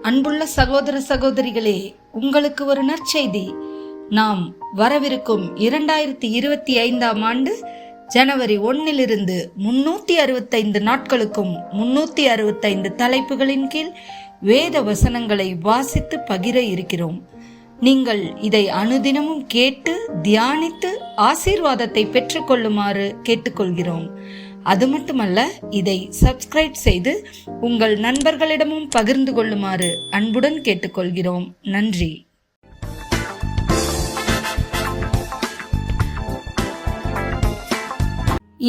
அன்புள்ள சகோதர சகோதரிகளே, உங்களுக்கு ஒரு நற்செய்தி. நாம் வரவிருக்கும் 2025 ஆண்டு ஜனவரி 1 365 நாட்களுக்கும் 365 தலைப்புகளின் கீழ் வேத வசனங்களை வாசித்து பகிர இருக்கிறோம். நீங்கள் இதை அனுதினமும் கேட்டு தியானித்து ஆசீர்வாதத்தை பெற்றுக்கொள்ளுமாறு கேட்டுக்கொள்கிறோம். அது மட்டுமல்ல, இதை சப்ஸ்கிரைப் செய்து உங்கள் நண்பர்களிடமும் பகிர்ந்து கொள்ளுமாறு அன்புடன் கேட்டுக்கொள்கிறோம். நன்றி.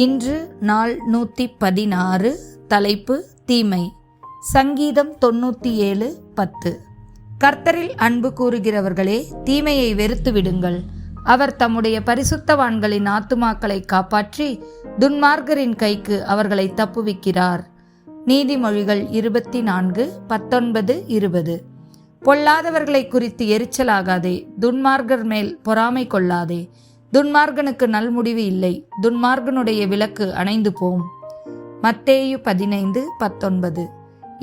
இன்று நாள் 116. தலைப்பு தீமை. சங்கீதம் 97:10. கர்த்தரில் அன்பு கூறுகிறவர்களே, தீமையை வெறுத்து விடுங்கள். அவர் தம்முடைய பரிசுத்தவான்களின் ஆத்துமாக்களை காப்பாற்றி துன்மார்க்கரின் கைக்கு அவர்களை தப்புவிக்கிறார். நீதிமொழிகள் 24:19-20. பொல்லாதவர்களை குறித்து எரிச்சலாகாதே, துன்மார்க்கர் மேல் பொறாமை கொள்ளாதே. துன்மார்க்கனுக்கு நல்முடிவு இல்லை, துன்மார்க்கனுடைய விளக்கு அணைந்து போம். மத்தேயு 15:19.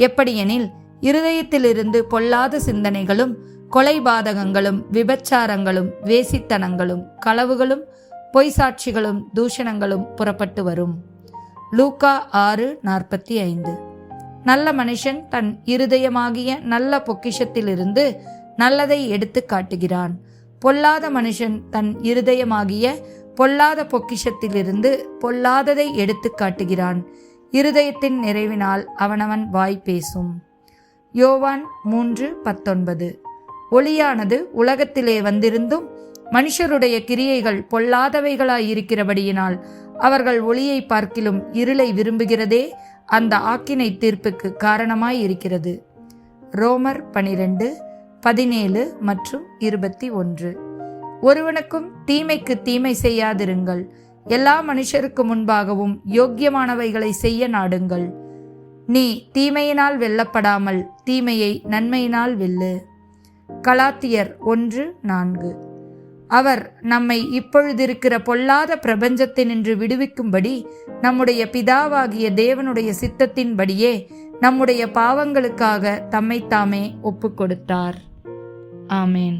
எப்படியெனில், இருதயத்திலிருந்து பொல்லாத சிந்தனைகளும் கொலைபாதகங்களும் விபச்சாரங்களும் வேசித்தனங்களும் களவுகளும் பொய்சாட்சிகளும் தூஷணங்களும் புறப்பட்டு வரும். லூக்கா 6:45. நல்ல மனுஷன் தன் இருதயமாகிய நல்ல பொக்கிஷத்திலிருந்து நல்லதை எடுத்து காட்டுகிறான். பொல்லாத மனுஷன் தன் இருதயமாகிய பொல்லாத பொக்கிஷத்திலிருந்து பொல்லாததை எடுத்து காட்டுகிறான். இருதயத்தின் நிறைவினால் அவனவன் வாய் பேசும். யோவான் 3:19. ஒளியானது உலகத்திலே வந்திருந்தும் மனுஷருடைய கிரியைகள் பொல்லாதவைகளாயிருக்கிறபடியினால் அவர்கள் ஒளியை பார்க்கிலும் இருளை விரும்புகிறதே அந்த ஆக்கினை தீர்ப்புக்கு காரணமாயிருக்கிறது. ரோமர் 12:17 மற்றும் 21. ஒருவனுக்கும் தீமைக்கு தீமை செய்யாதிருங்கள். எல்லா மனுஷருக்கு முன்பாகவும் யோக்கியமானவைகளை செய்ய நாடுங்கள். நீ தீமையினால் வெல்லப்படாமல் தீமையை நன்மையினால் வெல்லு. கலாத்தியர் 1:4. அவர் நம்மை இப்பொழுதிருக்கிற பொல்லாத பிரபஞ்சத்தினின்று விடுவிக்கும்படி நம்முடைய பிதாவாகிய தேவனுடைய சித்தத்தின்படியே நம்முடைய பாவங்களுக்காக தம்மைத்தாமே ஒப்புக் கொடுத்தார். ஆமேன்.